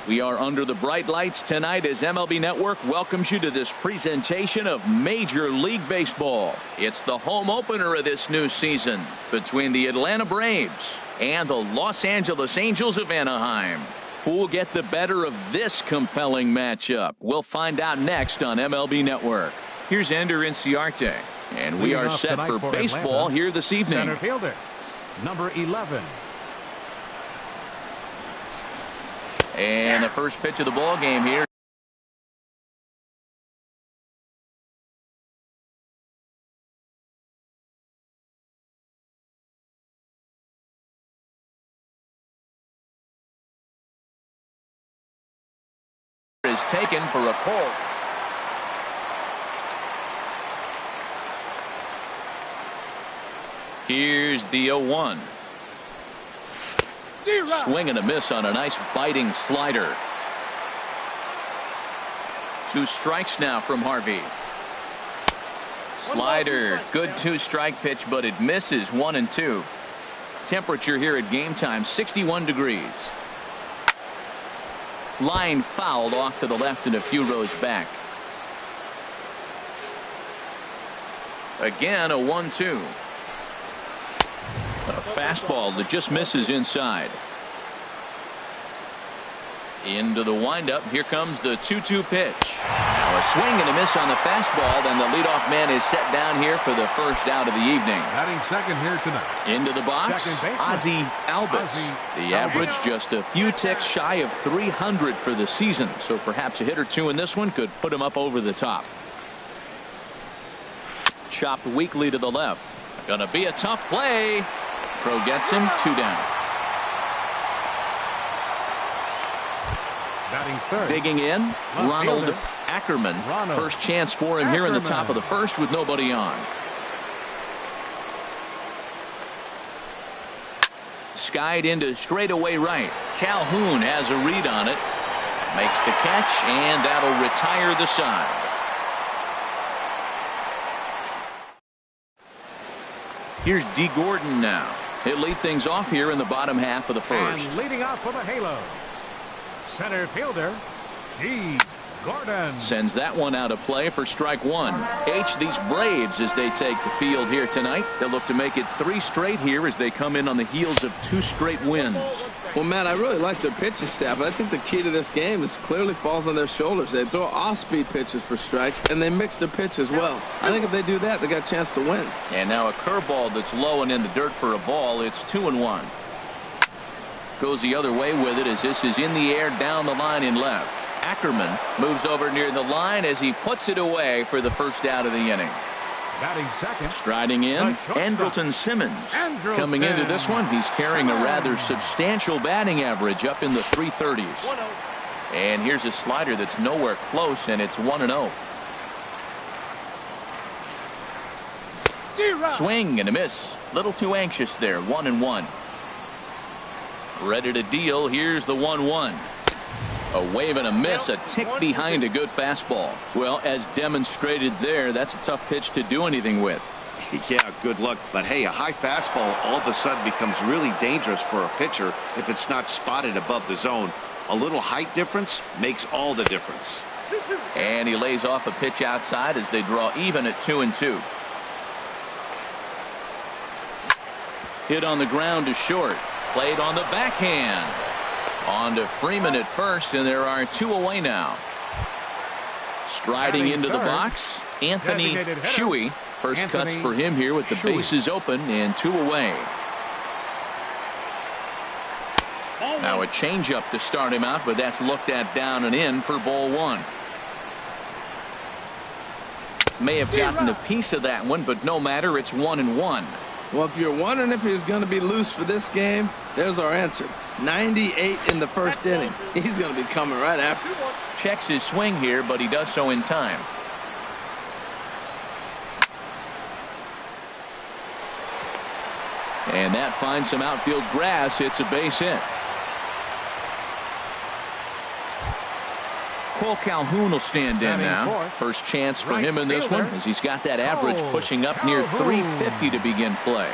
We are under the bright lights tonight as MLB Network welcomes you to this presentation of Major League Baseball. It's the home opener of this new season between the Atlanta Braves and the Los Angeles Angels of Anaheim. Who will get the better of this compelling matchup? We'll find out next on MLB Network. Here's Ender Inciarte, and we are set for baseball here this evening. Center fielder, number 11. And the first pitch of the ball game here. Is taken for a pull. Here's the 0-1. Swing and a miss on a nice biting slider. 2 strikes now from Harvey. Slider, good 2-strike pitch, but it misses. 1-2. Temperature here at game time 61 degrees. Line fouled off to the left and a few rows back. Again a 1-2. A fastball that just misses inside. Into the windup. Here comes the 2-2 pitch. Now a swing and a miss on the fastball. Then the leadoff man is set down here for the first out of the evening. Batting second here tonight. Into the box, Ozzie Albies. The average just a few ticks shy of 300 for the season. So perhaps a hit or two in this one could put him up over the top. Chopped weakly to the left. Gonna be a tough play. Crow gets him. 2 down. Batting third. Digging in, Ronald Ackerman. First chance for him here in the top of the first with nobody on. Skied into straightaway right. Calhoun has a read on it. Makes the catch, and that'll retire the side. Here's D. Gordon now. He'll lead things off here in the bottom half of the first. And leading off for the Halo, center fielder, D. Gordon. Sends that one out of play for strike 1. These Braves, as they take the field here tonight, they'll look to make it 3 straight here as they come in on the heels of 2 straight wins. Well, Matt, I really like their pitching staff, but I think the key to this game is clearly falls on their shoulders. They throw off-speed pitches for strikes, and they mix their pitch as well. I think if they do that, they got a chance to win. And now a curveball that's low and in the dirt for a ball. It's 2-1. Goes the other way with it as this is in the air down the line in left. Ackerman moves over near the line as he puts it away for the first out of the inning. Batting second. Striding in, Andrelton Simmons. Coming into this one, he's carrying a rather substantial batting average up in the 330s. And here's a slider that's nowhere close, and it's 1-0. Swing and a miss. Little too anxious there. 1-1. Ready to deal. Here's the 1-1. A wave and a miss, a tick behind a good fastball. Well, as demonstrated there, that's a tough pitch to do anything with. Yeah, good luck. But hey, a high fastball all of a sudden becomes really dangerous for a pitcher if it's not spotted above the zone. A little height difference makes all the difference. And he lays off a pitch outside as they draw even at 2-2. Hit on the ground to short. Played on the backhand. On to Freeman at first, and there are 2 away now. Striding into the box, Anthony Shuey. First cuts for him here with the bases open and 2 away. Now a changeup to start him out, but that's looked at down and in for ball 1. May have gotten a piece of that one, but no matter, it's 1-1. Well, if you're wondering if he's going to be loose for this game, there's our answer. 98 in the first inning. He's going to be coming right after. Checks his swing here, but he does so in time. And that finds some outfield grass. It's a base hit. Cole Calhoun will stand in now. First chance for him in this one, as he's got that average pushing up near 350 to begin play.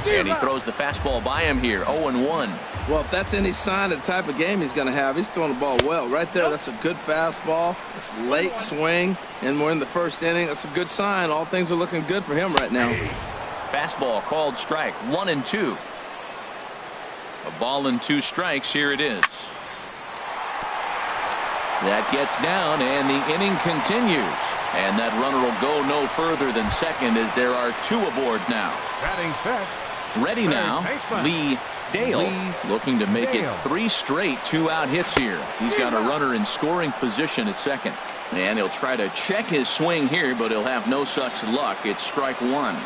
And he throws the fastball by him here, 0-1. Well, if that's any sign of the type of game he's going to have, he's throwing the ball well. Right there, that's a good fastball. It's late swing, and we're in the first inning. That's a good sign. All things are looking good for him right now. Fastball called strike, 1-2. A ball and 2 strikes. Here it is. That gets down, and the inning continues. And that runner will go no further than second, as there are 2 aboard now. Batting set. Ready now, Lee Dale, looking to make it 3 straight 2-out hits here. He's got a runner in scoring position at second. And he'll try to check his swing here, but he'll have no such luck. It's strike 1.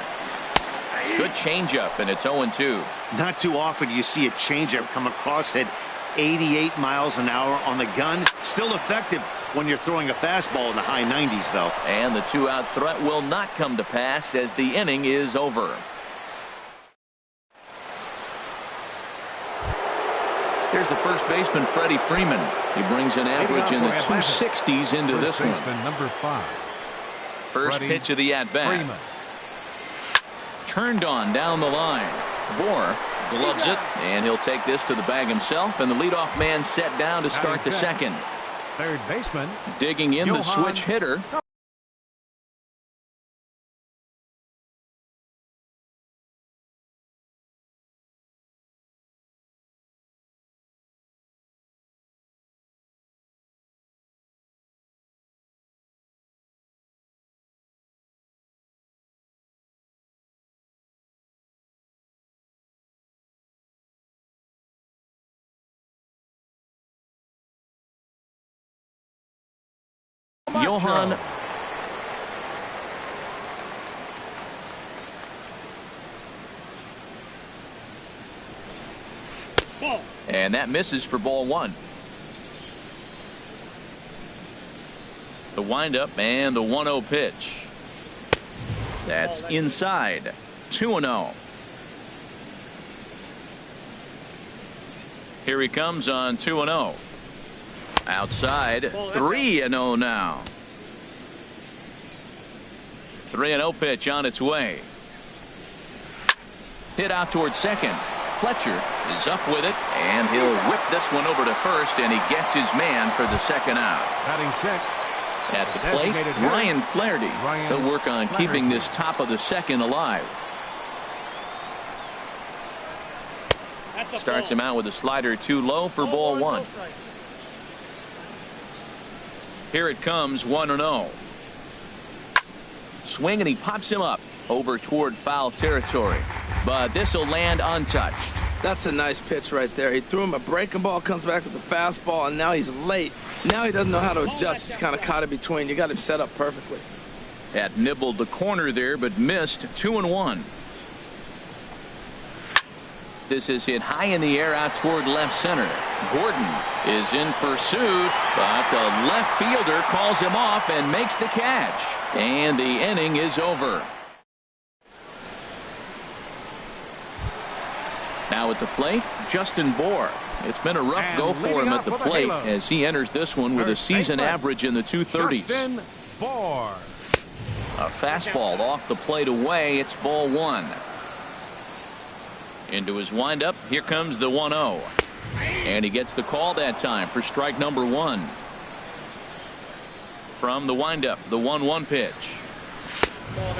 Good changeup, and it's 0-2. Not too often you see a changeup come across at 88 miles an hour on the gun. Still effective when you're throwing a fastball in the high 90s, though. And the 2-out threat will not come to pass as the inning is over. Here's the first baseman, Freddie Freeman. He brings an average in the 260s into this one. Number 5. First pitch of the at-bat. Turned on down the line. Bohr gloves it, and he'll take this to the bag himself, and the leadoff man set down to start the second. Third baseman. Digging in the switch hitter. Johan and that misses for ball 1. The windup and the 1-0 pitch. That's inside. 2-0. Here he comes on 2-0. Outside, 3-0 now. 3-0 pitch on its way. Hit out towards second. Fletcher is up with it, and he'll whip this one over to first, and he gets his man for the second out. Batting check. At the plate, Ryan Flaherty. They'll work on keeping this top of the second alive. Starts him out with a slider too low for ball 1. Here it comes, 1-0. Swing, and he pops him up over toward foul territory. But this will land untouched. That's a nice pitch right there. He threw him a breaking ball, comes back with the fastball, and now he's late. Now he doesn't know how to adjust. He's kind of caught in between. You got him set up perfectly. Had nibbled the corner there, but missed. 2-1. This is hit high in the air out toward left center. Gordon is in pursuit, but the left fielder calls him off and makes the catch. And the inning is over. Now at the plate, Justin Bohr. It's been a rough go for him at the plate as he enters this one with a season average in the 230s. Justin Bohr. A fastball off the plate away. It's ball 1. Into his windup. Here comes the 1-0. And he gets the call that time for strike number 1. From the windup, the 1-1 pitch.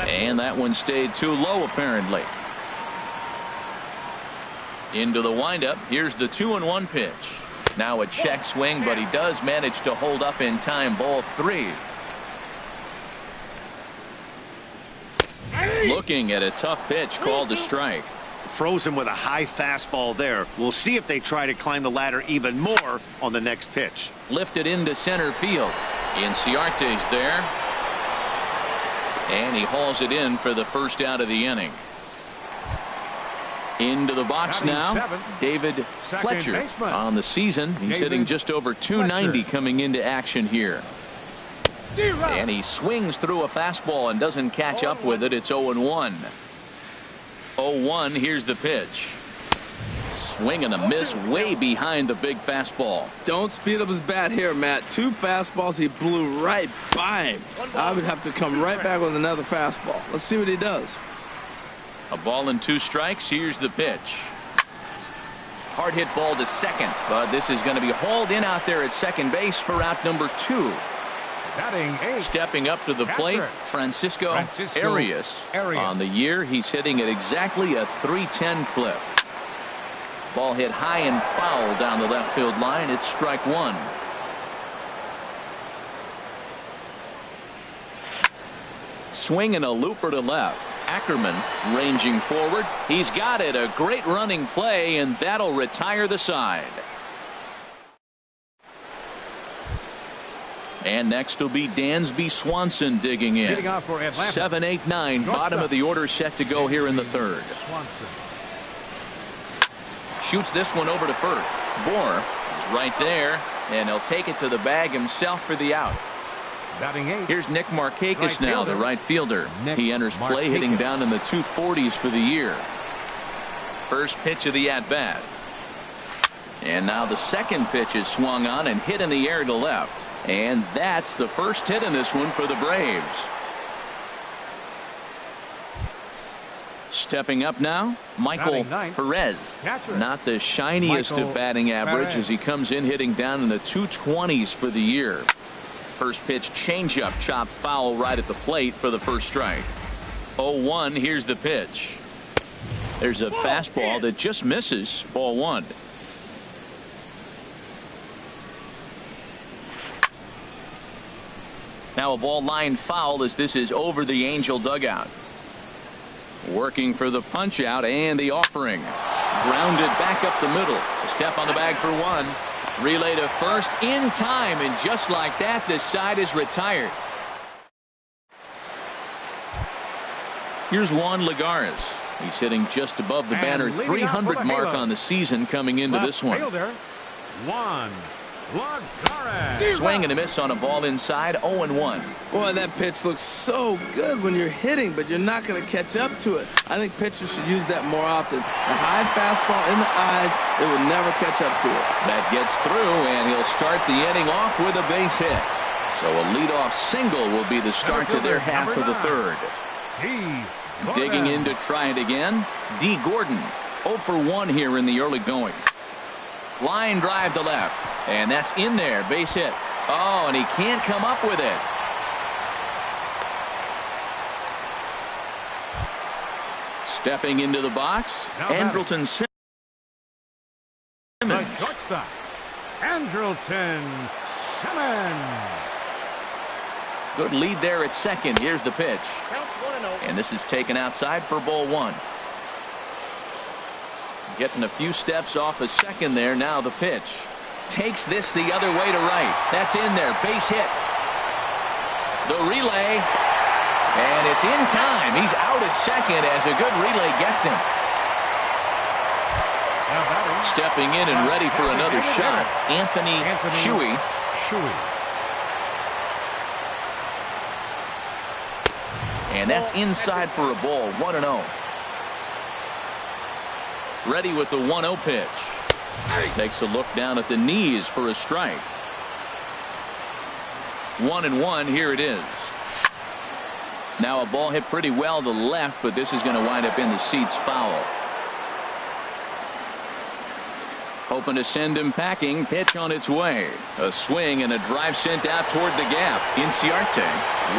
And that one stayed too low, apparently. Into the windup. Here's the 2-1 pitch. Now a check swing, but he does manage to hold up in time. Ball 3. Looking at a tough pitch called a strike. Frozen with a high fastball there. We'll see if they try to climb the ladder even more on the next pitch. Lifted into center field. Inciarte's there. And he hauls it in for the first out of the inning. Into the box now, David Fletcher on the season. He's hitting just over 290 coming into action here. And he swings through a fastball and doesn't catch up with it. It's 0-1. 0-1. Here's the pitch. Swing and a miss way behind the big fastball. Don't speed up his bat here, Matt. 2 fastballs, he blew right by him. I would have to come right back with another fastball. Let's see what he does. A ball and 2 strikes. Here's the pitch. Hard hit ball to second, but this is going to be hauled in out there at second base for out number 2. Stepping up to the plate, Francisco Arias. On the year, he's hitting at exactly a .310 clip. Ball hit high and foul down the left field line. It's strike 1. Swing and a looper to left. Ackerman ranging forward. He's got it. A great running play, and that'll retire the side. And next will be Dansby Swanson digging in. 7-8-9, bottom of the order set to go here in the third. Shoots this one over to first. Bohr is right there, and he'll take it to the bag himself for the out. Here's Nick Markakis now, the right fielder. He enters play hitting down in the 240s for the year. First pitch of the at-bat. And now the second pitch is swung on and hit in the air to left. And that's the first hit in this one for the Braves. Stepping up now, Michael Perez. Not the shiniest of batting average as he comes in hitting down in the 220s for the year. First pitch changeup chopped foul right at the plate for the first strike. 0-1. Here's the pitch. There's a fastball that just misses. Ball 1. Now a ball line foul as this is over the Angel dugout. Working for the punch out and the offering. Grounded back up the middle. A step on the bag for 1. Relay to first in time, and just like that, this side is retired. Here's Juan Lagares. He's hitting just above the banner 300 mark on the season coming into this one. Juan Lagares. Swing and a miss on a ball inside. 0-1. Boy, that pitch looks so good when you're hitting, but you're not going to catch up to it. I think pitchers should use that more often. A high fastball in the eyes, it will never catch up to it. That gets through, and he'll start the inning off with a base hit. So a leadoff single will be the start to their half of the third. Digging in to try it again, D. Gordon. 0 for 1 here in the early going. Line drive to left, and that's in there. Base hit. Oh, and he can't come up with it. Stepping into the box, Andrelton Simmons. The shortstop, Andrelton Simmons. Good lead there at second. Here's the pitch. And this is taken outside for ball 1. Getting a few steps off a second there. Now the pitch. Takes this the other way to right. That's in there. Base hit. The relay. And it's in time. He's out at second as a good relay gets him. Stepping in and ready for another shot, Anthony Shuey. And that's inside for a ball. 1-0. Ready with the 1-0 pitch. Takes a look down at the knees for a strike. 1-1. Here it is. Now a ball hit pretty well to left, but this is going to wind up in the seats foul. Hoping to send him packing. Pitch on its way. A swing and a drive sent out toward the gap. Inciarte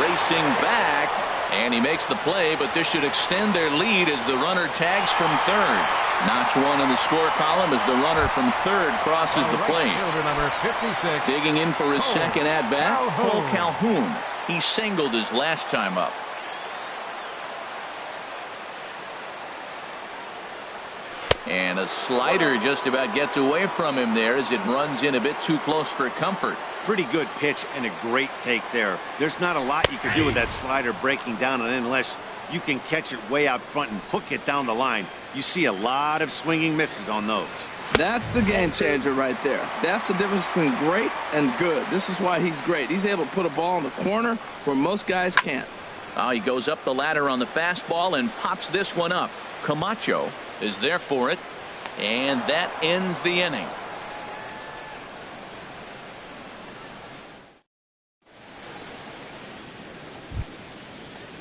racing back, and he makes the play, but this should extend their lead as the runner tags from third. Notch 1 in the score column as the runner from third crosses the plate. Digging in for his second at-bat, Cole Calhoun. He singled his last time up. And a slider just about gets away from him there as it runs in a bit too close for comfort. Pretty good pitch and a great take there. There's not a lot you can do with that slider breaking down, and unless you can catch it way out front and hook it down the line, you see a lot of swinging misses on those. That's the game changer right there. That's the difference between great and good. This is why he's great. He's able to put a ball in the corner where most guys can't. Oh, he goes up the ladder on the fastball and pops this one up. Camacho is there for it, and that ends the inning.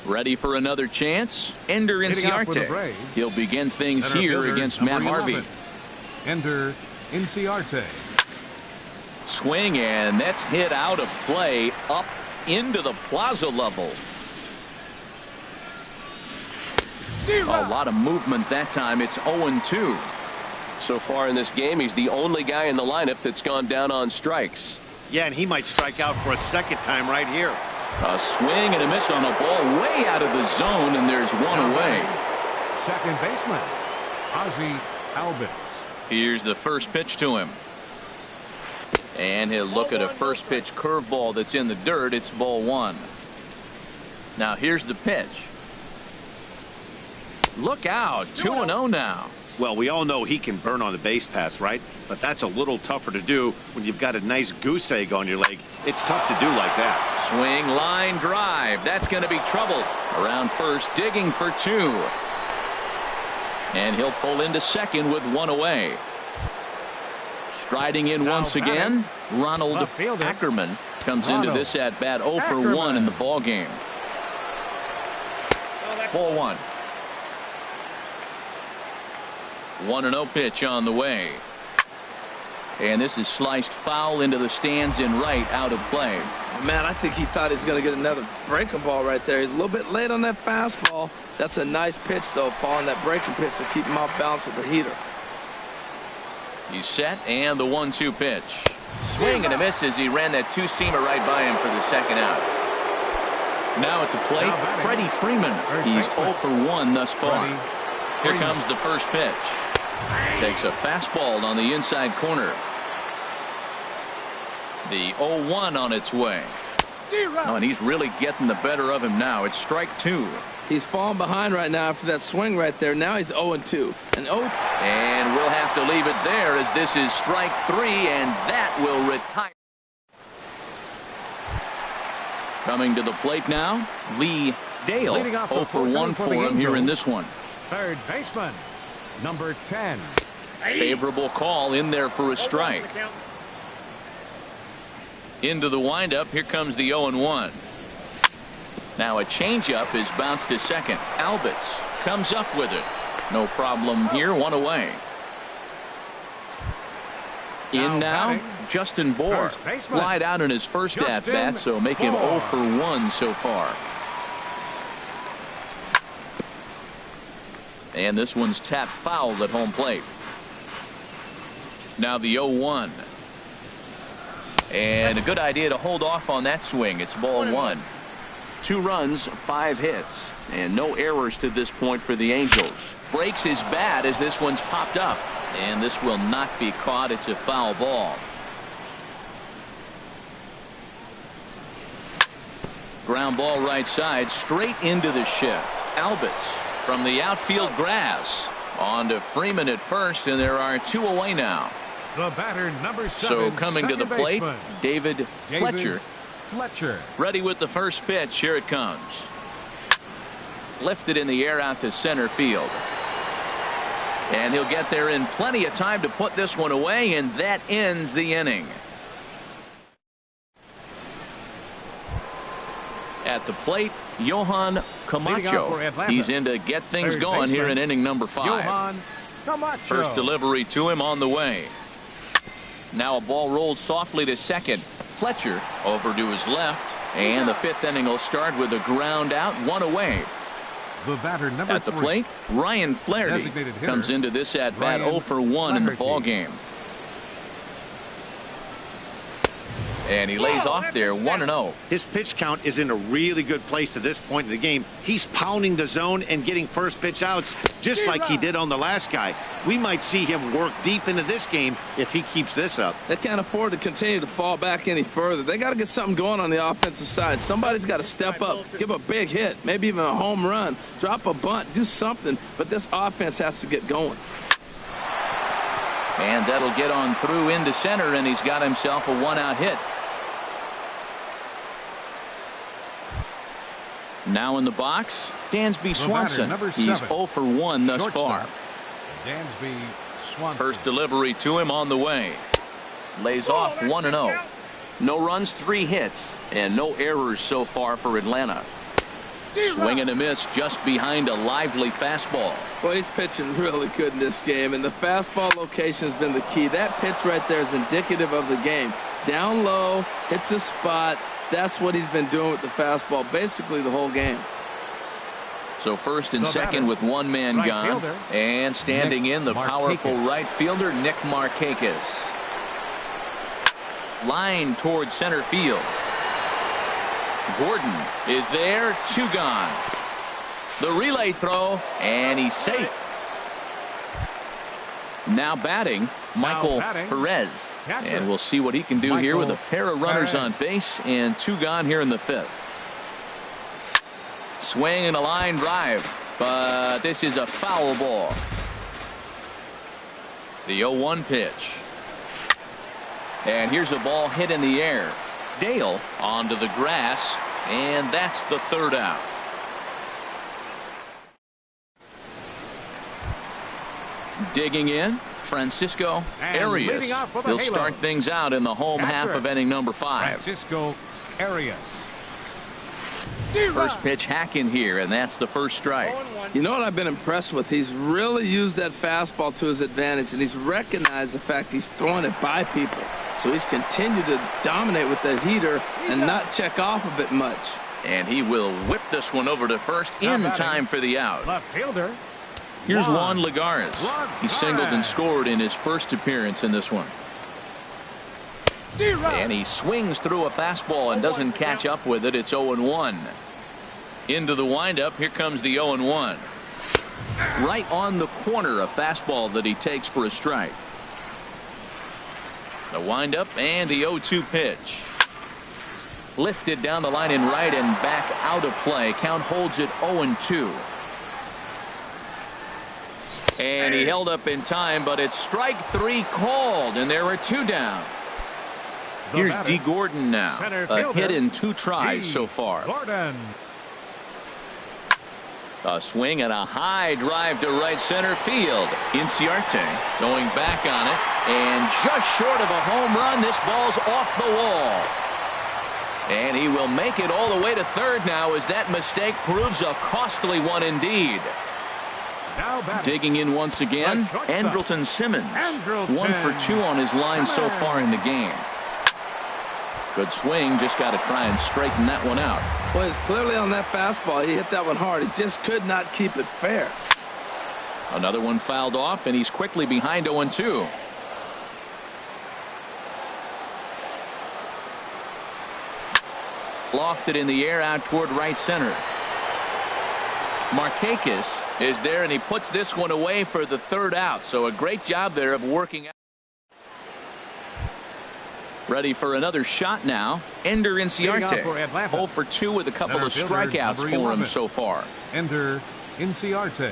Ready for another chance? Ender Inciarte. He'll begin things Center here fielder, against Matt number Harvey. 11, Ender Inciarte. Swing, and that's hit out of play up into the plaza level. A lot of movement that time. It's 0-2. So far in this game, he's the only guy in the lineup that's gone down on strikes. Yeah, and he might strike out for a second time right here. A swing and a miss on a ball way out of the zone, and there's one away. Second baseman, Ozzie Albies. Here's the first pitch to him. And he'll look at a first pitch curveball that's in the dirt. It's ball one. Now here's the pitch. Look out, 2-0 now. Well, we all know he can burn on the base pass, right? But that's a little tougher to do when you've got a nice goose egg on your leg. It's tough to do like that. Swing, line drive. That's going to be trouble. Around first, digging for two. And he'll pull into second with one away. Striding in once again, Ronald Ackerman comes into this at bat 0 for 1 in the ball game. Ball one. 1-0 pitch on the way. And this is sliced foul into the stands in right, out of play. Man, I think he thought he was going to get another breaking ball right there. He's a little bit late on that fastball. That's a nice pitch, though, following that breaking pitch to keep him off balance with the heater. He's set, and the 1-2 pitch. Swing and a miss as he ran that two-seamer right by him for the second out. Now at the plate, Freddie Freeman. He's 0 for 1 thus far. Here comes the first pitch. Takes a fastball on the inside corner. The 0-1 on its way. Oh, and he's really getting the better of him now. It's strike two. He's falling behind right now after that swing right there. Now he's 0-2. And we'll have to leave it there as this is strike three, and that will retire. Coming to the plate now, Lee Dale. 0 for 1 for him here in this one. Third baseman, number 10. Favorable call in there for a strike. Into the windup. Here comes the 0-1. Now a changeup is bounced to second. Albies comes up with it. No problem here. One away. In now, Justin Bour. Flied out in his first at bat, so make him 0 for 1 so far. And this one's tapped foul at home plate. Now the 0-1. And a good idea to hold off on that swing. It's ball one. 2 runs, 5 hits, and no errors to this point for the Angels. Breaks his bat as this one's popped up. And this will not be caught. It's a foul ball. Ground ball right side, straight into the shift. Albies from the outfield grass. On to Freeman at first, and there are 2 away now. The batter, number 7. So coming to the plate, David Fletcher. Ready with the first pitch. Here it comes. Lifted in the air out to center field. And he'll get there in plenty of time to put this one away, and that ends the inning. At the plate, Johan Camacho. He's in to get things going here in inning number 5. Johan Camacho. First delivery to him on the way. Now a ball rolled softly to second. Fletcher over to his left, and the 5th inning will start with a ground out, 1 away. The batter, number at the 3. plate, Ryan Flaherty comes into this at bat 0 for 1 in the ball game. And he lays off there 1-0. His pitch count is in a really good place at this point in the game. He's pounding the zone and getting first pitch outs just like he did on the last guy. We might see him work deep into this game if he keeps this up. They can't afford to continue to fall back any further. They got to get something going on the offensive side. Somebody's got to step up, give a big hit, maybe even a home run, drop a bunt, do something. But this offense has to get going. And that'll get on through into center, and he's got himself a one-out hit. Now in the box, Dansby Swanson. He's 0 for 1 thus far. Dansby Swanson. First delivery to him on the way. Lays off 1-0. No runs, 3 hits, and no errors so far for Atlanta. Swing and a miss just behind a lively fastball. Well, he's pitching really good in this game, and the fastball location has been the key. That pitch right there is indicative of the game. Down low, hits a spot. That's what he's been doing with the fastball basically the whole game. So first and second with one man gone. And standing in the powerful right fielder, Nick Markakis. Line towards center field. Gordon is there, 2 gone. The relay throw, and he's safe. Now batting, Michael Perez. And we'll see what he can do here with a pair of runners on base and 2 gone here in the 5th. Swing and a line drive, but this is a foul ball. The 0-1 pitch. And here's a ball hit in the air. Dale onto the grass, and that's the 3rd out. Digging in, Francisco Arias. He'll start things out in the home half of inning number 5. Francisco Arias. First pitch hack in here, and that's the first strike. You know what I've been impressed with? He's really used that fastball to his advantage, and he's recognized the fact he's throwing it by people. So he's continued to dominate with that heater and not check off a bit much. And he will whip this one over to first in time for the out. Left fielder. Here's Juan Lagares. He singled and scored in his first appearance in this one. And he swings through a fastball and doesn't catch up with it. It's 0-1. Into the windup. Here comes the 0-1. Right on the corner, a fastball that he takes for a strike. The windup and the 0-2 pitch. Lifted down the line in right and back out of play. Count holds it 0-2. And he held up in time, but it's strike 3 called, and there are 2 down. Here's D. Gordon now. A hit in 2 tries so far. Gordon. A swing and a high drive to right center field. Inciarte going back on it, and just short of a home run, this ball's off the wall. And he will make it all the way to 3rd now as that mistake proves a costly one indeed. Digging in once again, Andrelton Simmons. 1 for 2 on his line so far in the game. Good swing, just got to try and straighten that one out. Well, it's clearly on that fastball. He hit that one hard. He just could not keep it fair. Another one fouled off, and he's quickly behind 0-2. Lofted in the air out toward right center. Markakis is there, and he puts this one away for the 3rd out. So a great job there of working out. Ready for another shot now. Ender Inciarte. 0 for 2 with a couple of strikeouts for him so far. Ender Inciarte.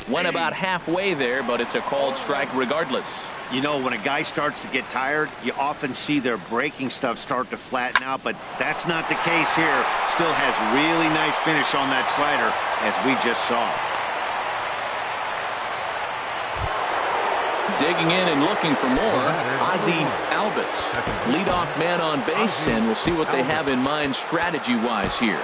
Went about halfway there, but it's a called strike regardless. You know, when a guy starts to get tired, you often see their breaking stuff start to flatten out, but that's not the case here. Still has really nice finish on that slider, as we just saw. Digging in and looking for more, Ozzie Albies. Leadoff man on base, and we'll see what they have in mind strategy-wise here.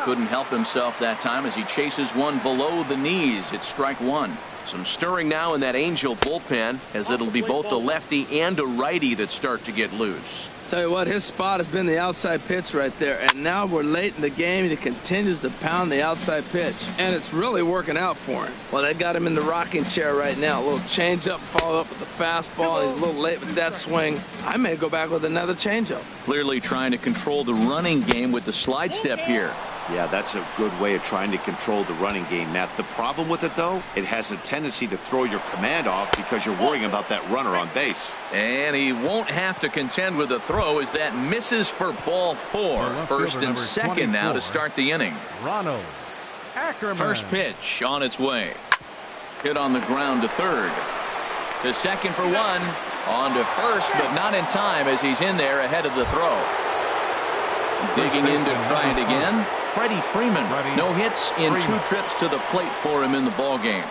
Couldn't help himself that time as he chases one below the knees. It's strike 1. Some stirring now in that Angel bullpen, as it'll be both a lefty and a righty that start to get loose. Tell you what, his spot has been the outside pitch right there, and now we're late in the game and he continues to pound the outside pitch, and it's really working out for him. Well, they got him in the rocking chair right now. A little changeup followed up with the fastball, and he's a little late with that swing. I may go back with another changeup. Clearly trying to control the running game with the slide step here. Yeah, that's a good way of trying to control the running game, Matt. The problem with it, though, it has a tendency to throw your command off because you're worrying about that runner on base. And he won't have to contend with the throw as that misses for ball 4. First and second now to start the inning. Ronald Ackerman. First pitch on its way. Hit on the ground to third. To second for one. On to first, but not in time as he's in there ahead of the throw. Digging in to try it again. Freddie Freeman. No hits in 2 trips to the plate for him in the ballgame.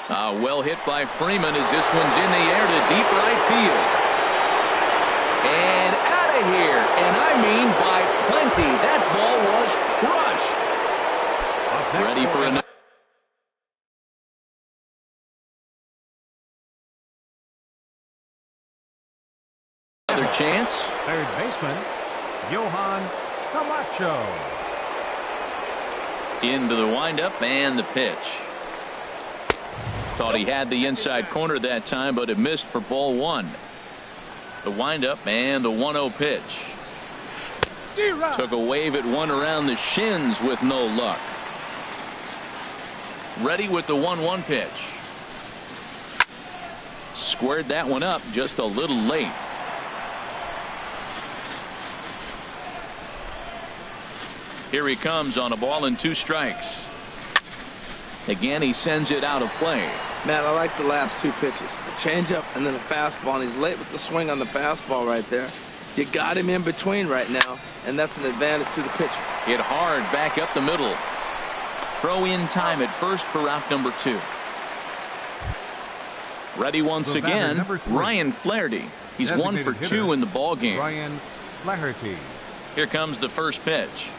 Well hit by Freeman as this one's in the air to deep right field. And out of here. And I mean by plenty. That ball was crushed. Ready for another. Another chance. Third baseman, Johan Camacho. Into the windup and the pitch. Thought he had the inside corner that time, but it missed for ball 1. The windup and the 1-0 pitch. Took a wave at one around the shins with no luck. Ready with the 1-1 pitch. Squared that one up just a little late. Here he comes on a ball and 2 strikes. Again, he sends it out of play. Matt, I like the last 2 pitches. A changeup and then a fastball, and he's late with the swing on the fastball right there. You got him in between right now, and that's an advantage to the pitcher. Hit hard back up the middle. Throw in time at first for out number 2. Ready once again, Ryan Flaherty. He's 1 for 2 in the ball game. Ryan Flaherty. Here comes the first pitch.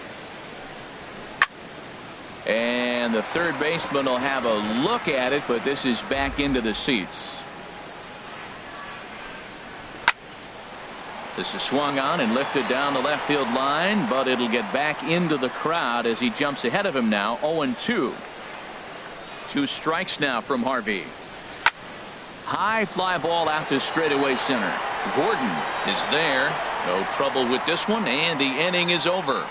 And the third baseman will have a look at it, but this is back into the seats. This is swung on and lifted down the left field line, but it'll get back into the crowd as he jumps ahead of him now. 0-2. 2 strikes now from Harvey. High fly ball out to straightaway center. Gordon is there. No trouble with this one, and the inning is over.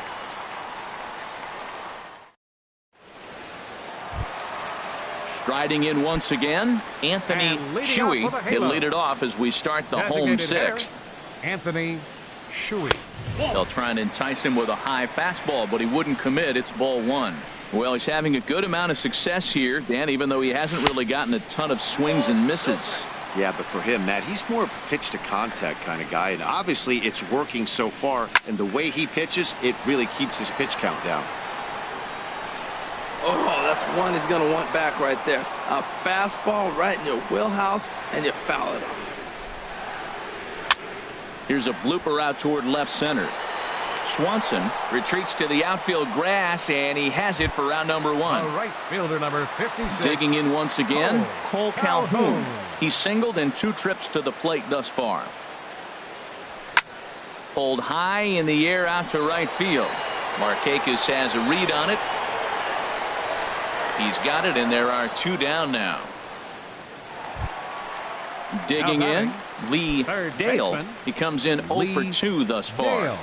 Striding in once again, Anthony Shuey. He'll lead it off as we start the home 6th. Anthony Shuey. They'll try and entice him with a high fastball, but he wouldn't commit. It's ball 1. Well, he's having a good amount of success here, Dan, even though he hasn't really gotten a ton of swings and misses. Yeah, but for him, Matt, he's more of a pitch to contact kind of guy, and obviously it's working so far, and the way he pitches, it really keeps his pitch count down. Oh, that's one he's going to want back right there. A fastball right in your wheelhouse, and you foul it off. Here's a blooper out toward left center. Swanson retreats to the outfield grass, and he has it for round number 1. Right fielder number 56. Digging in once again, Cole Calhoun. He's singled in 2 trips to the plate thus far. Pulled high in the air out to right field. Markakis has a read on it. He's got it, and there are 2 down now. Digging in, Lee Dale. He comes in 0 for 2 thus far.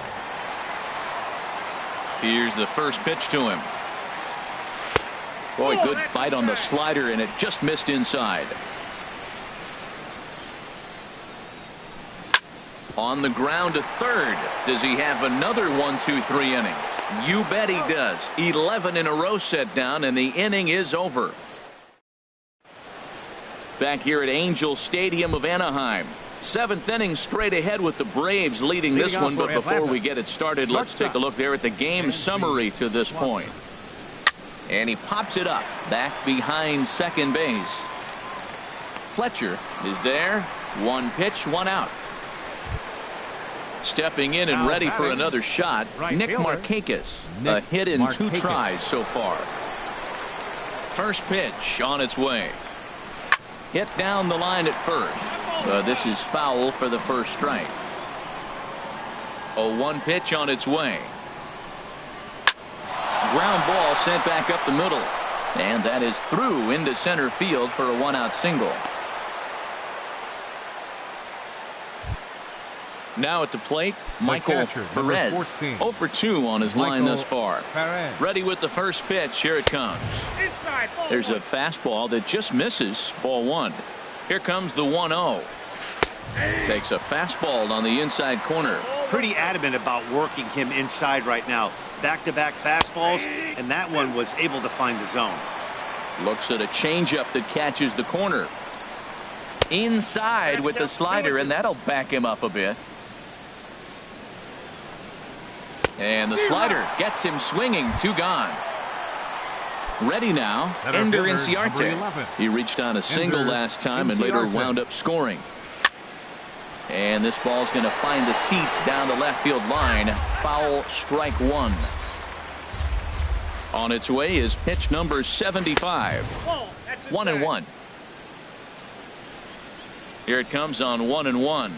Here's the first pitch to him. Boy, good bite on the slider, and it just missed inside. On the ground to third. Does he have another 1-2-3 inning? You bet he does. 11 in a row set down, and the inning is over. Back here at Angel Stadium of Anaheim. 7th inning straight ahead with the Braves leading this one, but before we get it started, let's take a look there at the game summary to this point. And he pops it up back behind second base. Fletcher is there. 1 pitch, 1 out. Stepping in and ready for another shot, Nick Markakis. A hit in 2 tries so far. First pitch on its way. Hit down the line at first. This is foul for the first strike. 0-1 pitch on its way. Ground ball sent back up the middle. And that is through into center field for a 1-out single. Now at the plate, Michael Perez. 0 for 2 on his line thus far. Ready with the first pitch. Here it comes. There's a fastball that just misses. Ball 1. Here comes the 1-0. Takes a fastball on the inside corner. Pretty adamant about working him inside right now. Back-to-back fastballs, and that one was able to find the zone. Looks at a changeup that catches the corner. Inside with the slider, and that'll back him up a bit. And the slider gets him swinging. 2 gone. Ready now, Ender Inciarte. He reached on a single last time and later wound up scoring. And this ball's going to find the seats down the left field line. Foul, strike 1. On its way is pitch number 75. 1-1. Here it comes on 1-1.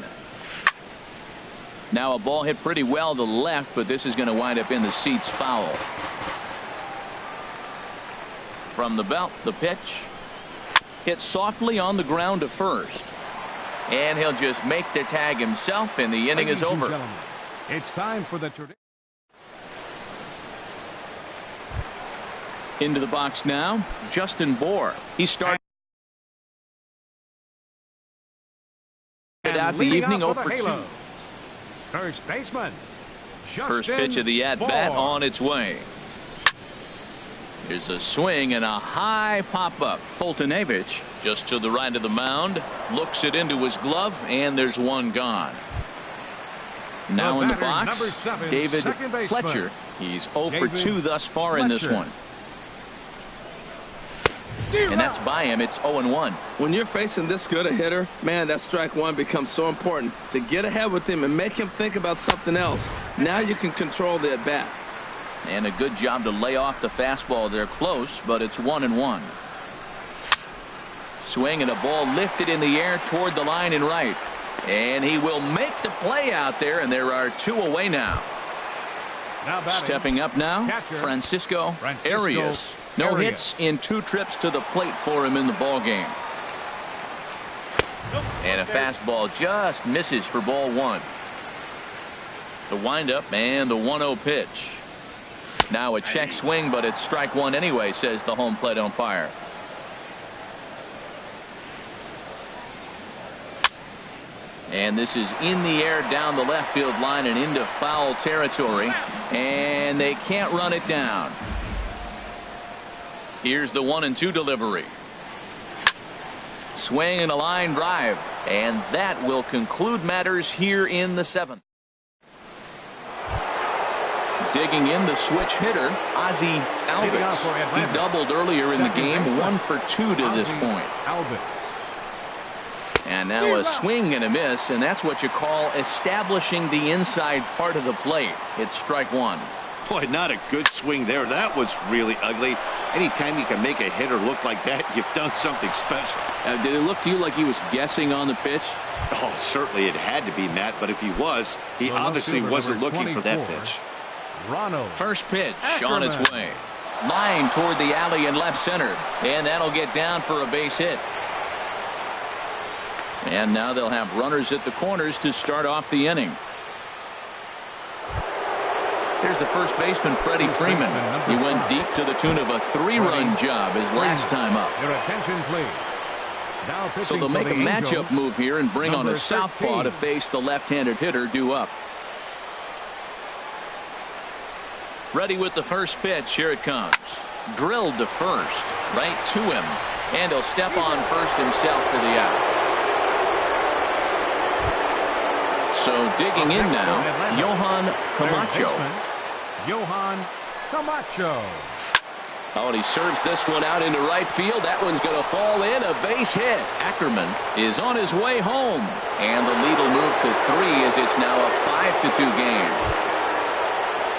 Now a ball hit pretty well to the left, but this is going to wind up in the seats. Foul. From the belt, the pitch. Hit softly on the ground to first. And he'll just make the tag himself, and the inning is over. It's time for the into the box now, Justin Bour. He started out the evening 0 for 2. First baseman, First pitch of the at-bat on its way. Here's a swing and a high pop-up. Foltynewicz just to the right of the mound. Looks it into his glove, and there's 1 gone. Now in the box, David Fletcher. He's 0 for 2 thus far in this one. And that's by him. It's 0-1. When you're facing this good a hitter, man, that strike 1 becomes so important to get ahead with him and make him think about something else. Now you can control the at-bat. And a good job to lay off the fastball there close, but it's 1-1. Swing and a ball lifted in the air toward the line and right. And he will make the play out there, and there are 2 away now. Stepping up now, Francisco Arias. No hits in 2 trips to the plate for him in the ball game. And a fastball just misses for ball 1. The windup and the 1-0 pitch. Now a check swing, but it's strike 1 anyway, says the home plate umpire. And this is in the air down the left field line and into foul territory. And they can't run it down. Here's the 1-2 delivery. Swing and a line drive. And that will conclude matters here in the 7th. Digging in the switch hitter, Ozzie Albies. He doubled earlier in the game, 1 for 2 to this point. And now a swing and a miss, and that's what you call establishing the inside part of the plate. It's strike 1. Boy, not a good swing there. That was really ugly. Anytime you can make a hitter look like that, you've done something special. Did it look to you like he was guessing on the pitch? Oh, certainly it had to be, Matt, but if he was, he obviously wasn't looking for that pitch. First pitch on its way. Line toward the alley in left center. And that'll get down for a base hit. And now they'll have runners at the corners to start off the inning. Here's the first baseman, Freddie Freeman. He went deep to the tune of a 3-run job his last time up. Your attention, please. So they'll make a matchup move here and bring on a southpaw to face the left-handed hitter due up. Ready with the first pitch. Here it comes. Drilled to first. Right to him. And he'll step on first himself for the out. So digging in now, Johan Camacho. Johan Camacho. Oh, and he serves this one out into right field. That one's going to fall in. A base hit. Ackerman is on his way home. And the lead will move to 3 as it's now a 5-2 game.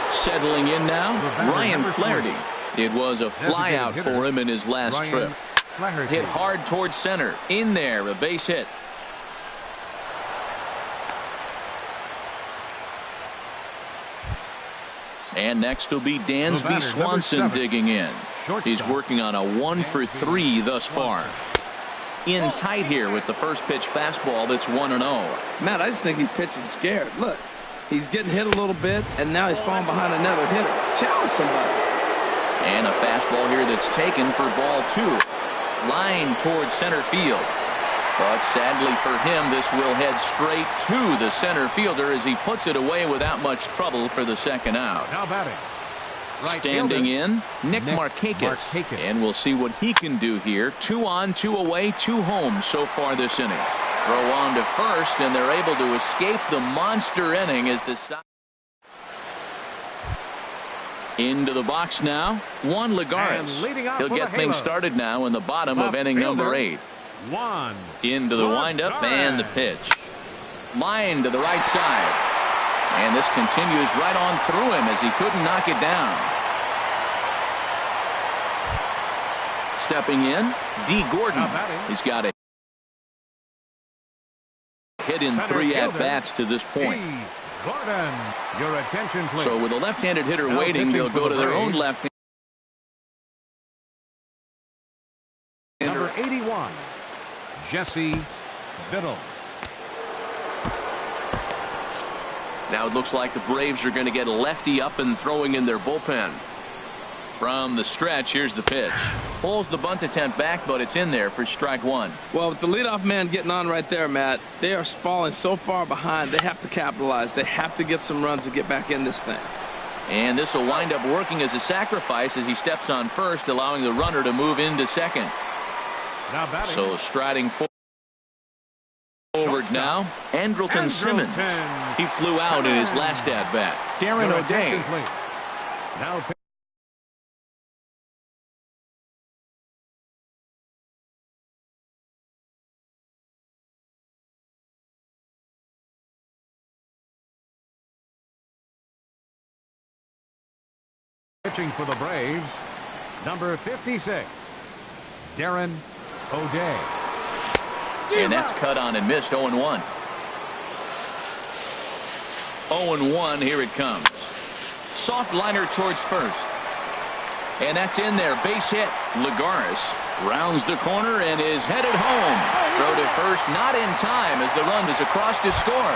Settling in now, Ryan Flaherty It was a flyout for him in his last trip. Hit hard towards center. In there, a base hit. And next will be Dansby Swanson digging in. He's working on a 1-for-3 thus far. In tight here with the first pitch fastball that's 1-0. Matt, I just think he's pitching scared. Look, he's getting hit a little bit, and now he's falling behind another hitter. Challenge somebody. And a fastball here that's taken for ball 2. Line towards center field. But sadly for him, this will head straight to the center fielder as he puts it away without much trouble for the second out. Now batting. Right Standing fielder, in, Nick Markakis. And we'll see what he can do here. 2 on, 2 away, 2 home so far this inning. Throw on to first, and they're able to escape the monster inning as the side. Into the box now, Juan Lagares. He'll get things started now in the bottom of inning number 8. Into the windup and the pitch. Line to the right side. And this continues right on through him as he couldn't knock it down. Stepping in, D. Gordon. He's got a hit in 3 at-bats to this point. Gordon, your attention, please. So with a left-handed hitter waiting, they'll go to their own left. Number 81, Jesse Biddle. Now it looks like the Braves are going to get a lefty up and throwing in their bullpen. From the stretch, here's the pitch. Pulls the bunt attempt back, but it's in there for strike 1. Well, with the leadoff man getting on right there, Matt, they are falling so far behind. They have to capitalize. They have to get some runs to get back in this thing. And this will wind up working as a sacrifice as he steps on first, allowing the runner to move into second. Now batting. So striding forward now, Andrelton Simmons. He flew out in his last at-bat. Darren O'Day. Now pitching for the Braves, number 56, Darren O'Day. And that's cut on and missed. 0-1. 0-1. Here it comes. Soft liner towards first. And that's in there. Base hit. Lagares rounds the corner and is headed home. Throw to first, not in time as the run is across to score.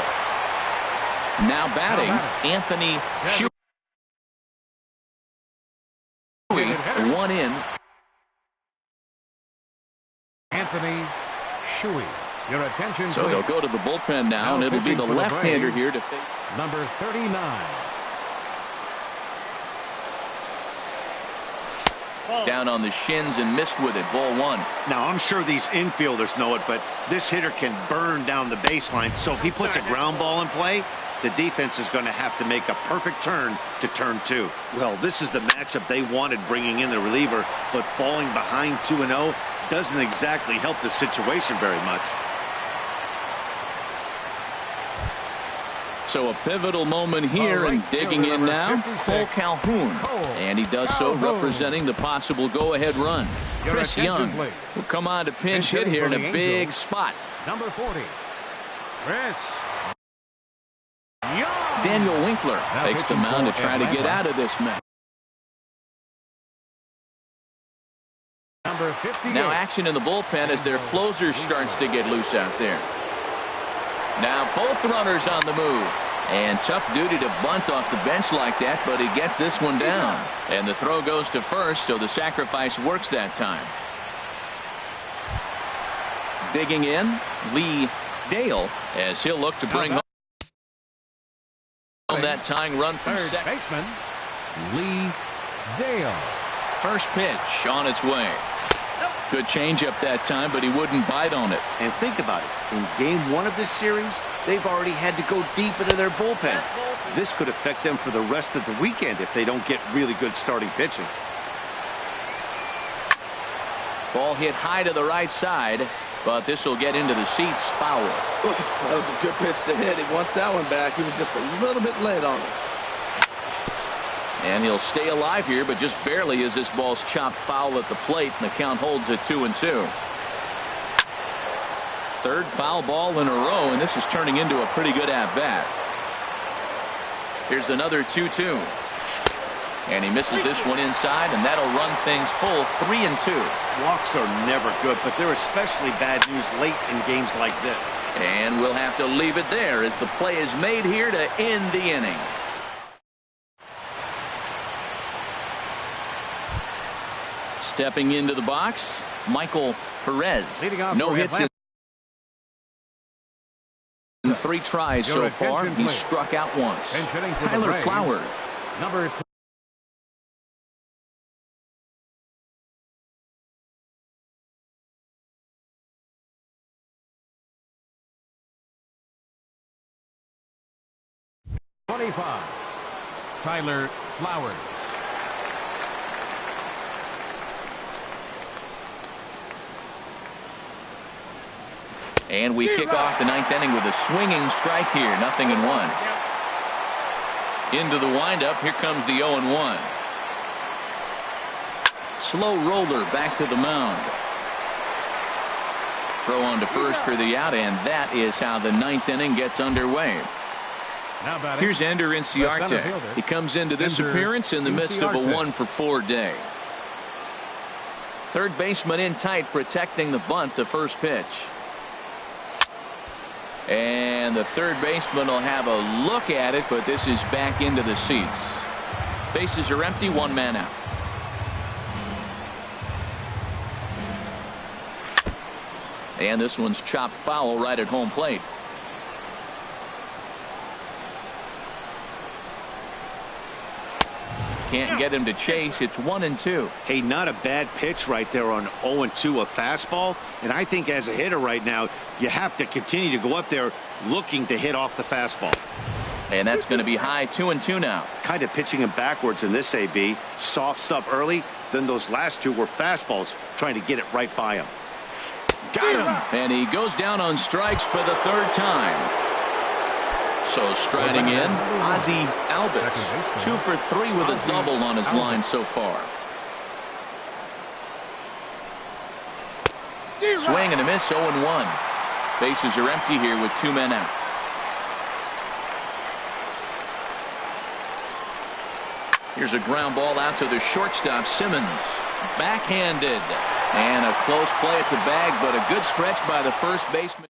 Now batting, Anthony Shuey. 1 in. Anthony Shuey. Your attention, so they'll go to the bullpen now, and it'll be the left-hander here to face number 39. Down on the shins and missed with it. Ball 1. Now, I'm sure these infielders know it, but this hitter can burn down the baseline. So if he puts a ground ball in play, the defense is going to have to make a perfect turn to turn 2. Well, this is the matchup they wanted bringing in the reliever, but falling behind 2-0 doesn't exactly help the situation very much. So a pivotal moment here, and digging in now, Cole Calhoun. And he does so representing the possible go-ahead run. Chris Young will come on to pinch hit here in a big spot. Number 40, Chris Young. Daniel Winkler takes the mound to try to get out of this mess. Number 58. Now action in the bullpen as their closer starts to get loose out there. Now both runners on the move. And tough duty to bunt off the bench like that, but he gets this one down. And the throw goes to first, so the sacrifice works that time. Digging in, Lee Dale, as he'll look to bring home that tying run from third baseman, Lee Dale. First pitch on its way. Good changeup that time, but he wouldn't bite on it. And think about it. In game 1 of this series, they've already had to go deep into their bullpen. This could affect them for the rest of the weekend if they don't get really good starting pitching. Ball hit high to the right side, but this will get into the seats foul. That was a good pitch to hit. He wants that one back. He was just a little bit late on it. And he'll stay alive here, but just barely as this ball's chopped foul at the plate, and the count holds at 2-2. Third foul ball in a row, and this is turning into a pretty good at-bat. Here's another 2-2. And he misses this one inside, and that'll run things full 3-2. Walks are never good, but they're especially bad news late in games like this. And we'll have to leave it there as the play is made here to end the inning. Stepping into the box, Michael Perez. No hits in 3 tries so far. He struck out once. Tyler Flowers. Number 25, Tyler Flowers. And we kick off the 9th inning with a swinging strike here. 0-1. Into the windup. Here comes the 0-1. Slow roller back to the mound. Throw on to first for the out, and that is how the 9th inning gets underway. Here's Ender Inciarte. He comes into this appearance in the midst of a 1-for-4 day. Third baseman in tight, protecting the bunt, the first pitch. And the third baseman will have a look at it, but this is back into the seats. Bases are empty, 1 man out. And this one's chopped foul right at home plate. Can't get him to chase. It's 1-2. Hey, not a bad pitch right there on 0-2, a fastball. And I think as a hitter right now, you have to continue to go up there looking to hit off the fastball. And that's going to be high, 2-2 now. Kind of pitching him backwards in this AB. Soft stuff early, then those last 2 were fastballs, trying to get it right by him. Got him. And he goes down on strikes for the 3rd time. So striding in, Ozzie Albies, 2 for 3 with a double on his line so far. Swing and a miss, 0-1. Bases are empty here with 2 men out. Here's a ground ball out to the shortstop, Simmons. Backhanded. And a close play at the bag, but a good stretch by the first baseman.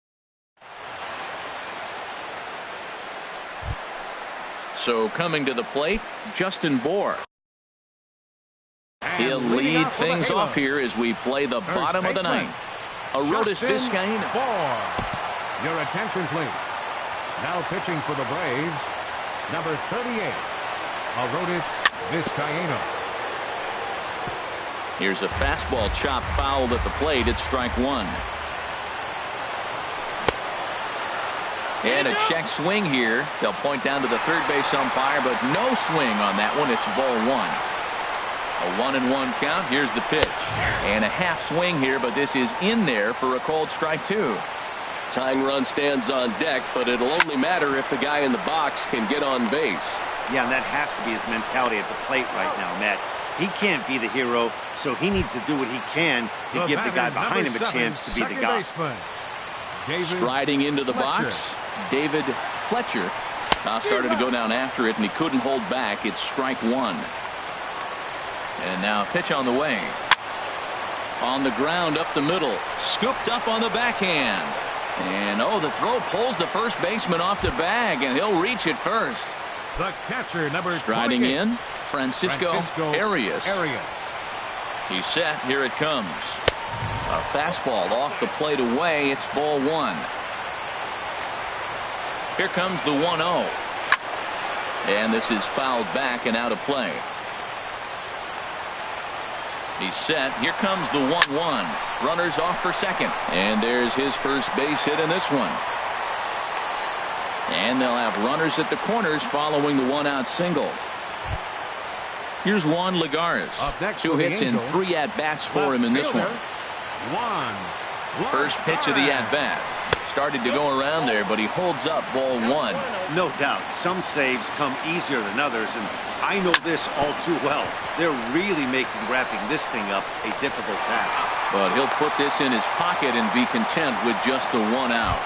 So coming to the plate, Justin Bour. He'll lead things off here as we play the bottom of the 9th. Arodys Vizcaino. Your attention, please. Now pitching for the Braves, number 38, Arodys Vizcaino. Here's a fastball chopped foul at the plate. It's strike 1. And a check swing here. They'll point down to the third base umpire, but no swing on that one. It's ball 1. A 1-1 count. Here's the pitch. And a half swing here, but this is in there for a called strike 2. Tying run stands on deck, but it'll only matter if the guy in the box can get on base. Yeah, and that has to be his mentality at the plate right now, Matt. He can't be the hero, so he needs to do what he can to give the guy behind him a chance to be the guy. Striding into the box, David Fletcher started to go down after it, and he couldn't hold back. It's strike 1. And now a pitch on the way. On the ground up the middle, scooped up on the backhand. And the throw pulls the first baseman off the bag, and he'll reach it first. The catcher, number striding in, Francisco Arias. He's set. Here it comes. A fastball off the plate away. It's ball 1. Here comes the 1-0. And this is fouled back and out of play. He's set. Here comes the 1-1. Runners off for second. And there's his first base hit in this one. And they'll have runners at the corners following the 1-out single. Here's Juan Lagares. 2 hits and 3 at-bats for him in this one. First pitch of the at-bat. Started to go around there, but he holds up ball 1. No doubt. Some saves come easier than others, and I know this all too well. They're really making wrapping this thing up a difficult task. But he'll put this in his pocket and be content with just the 1 out.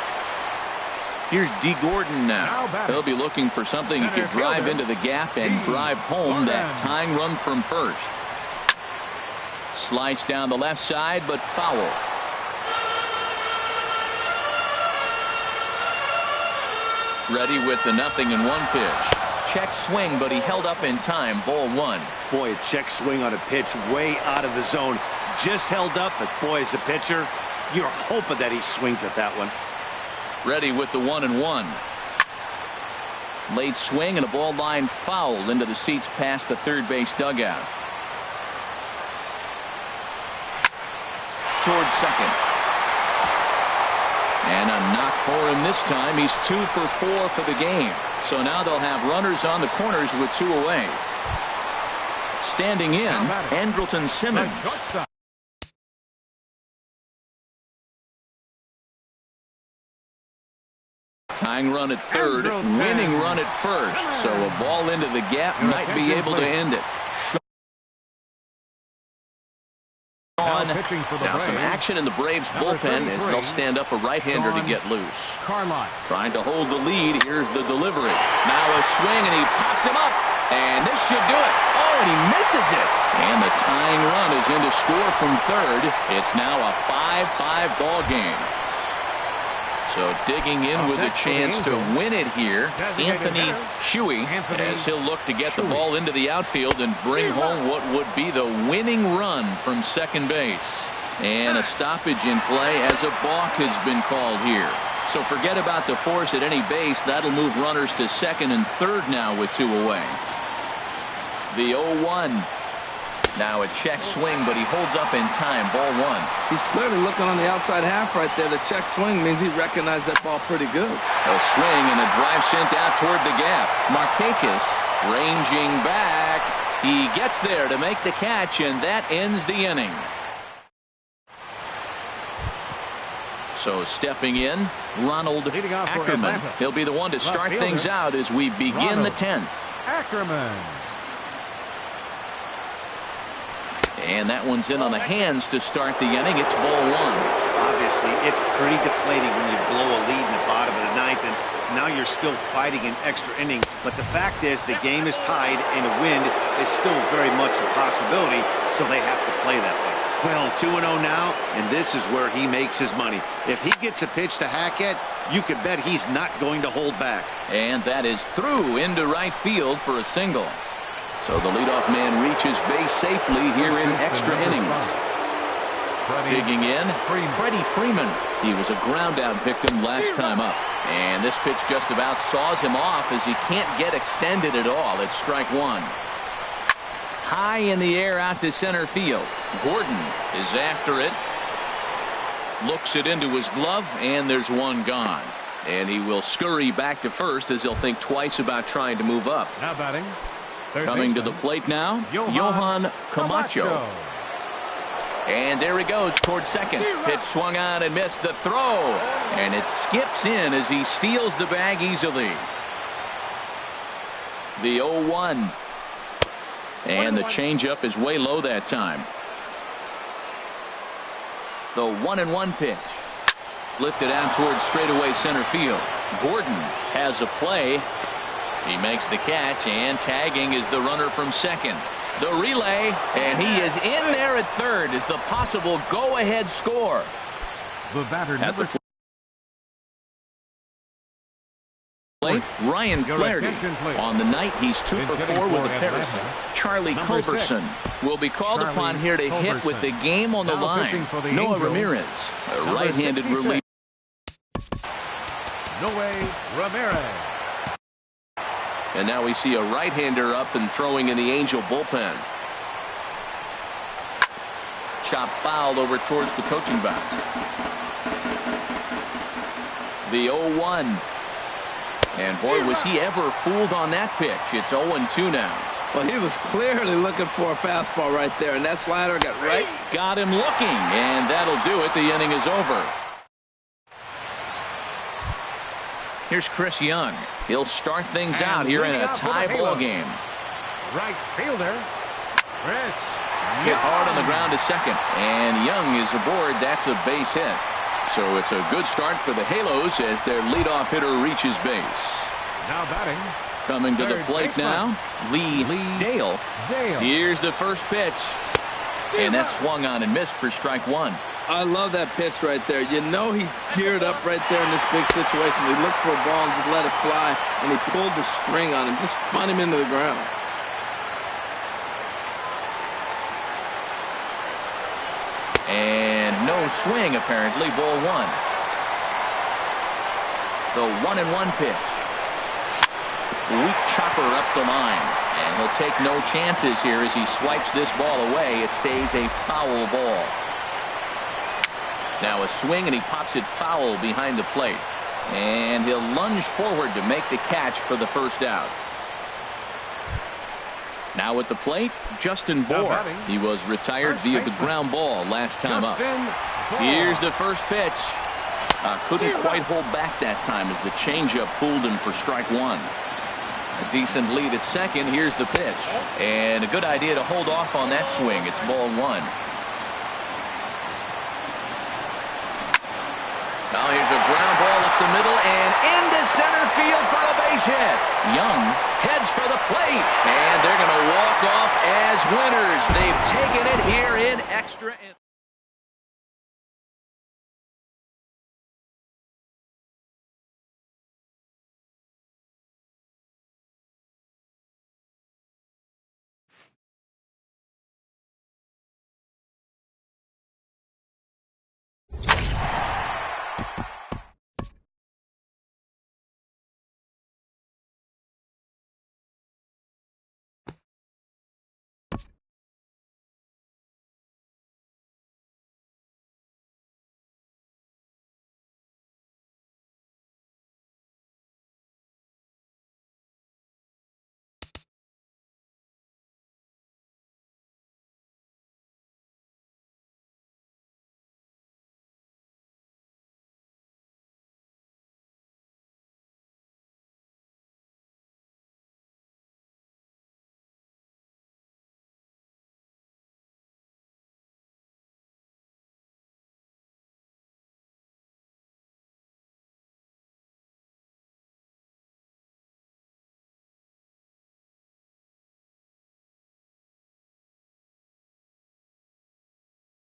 Here's D. Gordon now. He'll be looking for something he could drive into the gap and drive home that tying run from first. Slice down the left side, but foul. Ready with the 0-1 pitch. Check swing, but he held up in time. Ball 1. Boy, a check swing on a pitch way out of the zone. Just held up, but boy, as a pitcher, you're hoping that he swings at that one. Ready with the 1-1. Late swing and a ball line foul into the seats past the third base dugout. Towards second. And a knock for him this time. He's 2 for 4 for the game. So now they'll have runners on the corners with 2 away. Standing in, Andrelton Simmons. Tying run at third, winning run at first. So a ball into the gap might be able to end it. Now some action in the Braves bullpen as they'll stand up a right-hander to get loose. Trying to hold the lead. Here's the delivery. Now a swing and he pops him up. And this should do it. Oh, and he misses it. And the tying run is in to score from third. It's now a 5-5 ball game. So digging in with a chance to win it here, Anthony Shuey, as he'll look to get the ball into the outfield and bring home what would be the winning run from second base. And a stoppage in play as a balk has been called here. So forget about the force at any base. That'll move runners to second and third now with 2 away. The 0-1. Now a check swing, but he holds up in time. Ball 1. He's clearly looking on the outside half right there. The check swing means he recognized that ball pretty good. A swing and a drive sent out toward the gap. Markakis ranging back. He gets there to make the catch, and that ends the inning. So stepping in, Ronald Ackerman. He'll be the one to start things out as we begin the 10th. Ackerman. And that one's in on the hands to start the inning. It's ball 1. Obviously, it's pretty deflating when you blow a lead in the bottom of the 9th, and now you're still fighting in extra innings. But the fact is, the game is tied, and a win is still very much a possibility, so they have to play that way. Well, 2-0 now, and this is where he makes his money. If he gets a pitch to Hackett, you could bet he's not going to hold back. And that is through into right field for a single. So the leadoff man reaches base safely here in extra innings. Digging in, Freddie Freeman. He was a ground-out victim last time up. And this pitch just about saws him off as he can't get extended at all. It's strike 1. High in the air out to center field. Gordon is after it. Looks it into his glove, and there's one gone. And he will scurry back to first as he'll think twice about trying to move up. Now batting. Coming to the plate now, Johan Camacho. And there he goes towards second. Pitch swung on and missed the throw. And it skips in as he steals the bag easily. The 0-1. And the changeup is way low that time. The 1-1 pitch. Lifted out towards straightaway center field. Gordon has a play. He makes the catch, and tagging is the runner from second. The relay, and he is in there at third as the possible go-ahead score. The batter number plate, Ryan Flaherty. On the night, he's 2 for 4 with a pair. Charlie Culberson will be called upon here to hit with the game on the line. Noah Ramirez, a right-handed relief. Noah Ramirez. And now we see a right-hander up and throwing in the Angel bullpen. Chop foul over towards the coaching box. The 0-1. And boy, was he ever fooled on that pitch. It's 0-2 now. Well, he was clearly looking for a fastball right there, and that slider got right. Got him looking, and that'll do it. The inning is over. Here's Chris Young. He'll start things out here in a tie ball game. Right fielder, Chris Hit Young. hard on the ground to second. And Young is aboard. That's a base hit. So it's a good start for the Halos as their leadoff hitter reaches base. Now batting, Coming to the third plate baseman. now, Lee Dale. Dale. Here's the first pitch. And that's swung on and missed for strike one. I love that pitch right there. You know he's geared up right there in this big situation. He looked for a ball and just let it fly, and he pulled the string on him, just spun him into the ground. And no swing, apparently. Ball one. The 1-1 pitch. Weak chopper up the line. And he'll take no chances here as he swipes this ball away. It stays a foul ball. Now a swing, and he pops it foul behind the plate. And he'll lunge forward to make the catch for the first out. Now at the plate, Justin Bohr. He was retired via the ground ball last time up. Here's the first pitch. Couldn't quite hold back that time as the changeup fooled him for strike one. A decent lead at second. Here's the pitch. And a good idea to hold off on that swing. It's ball one. Now here's a ground ball up the middle and into center field for a base hit. Young heads for the plate. And they're going to walk off as winners. They've taken it here in extra.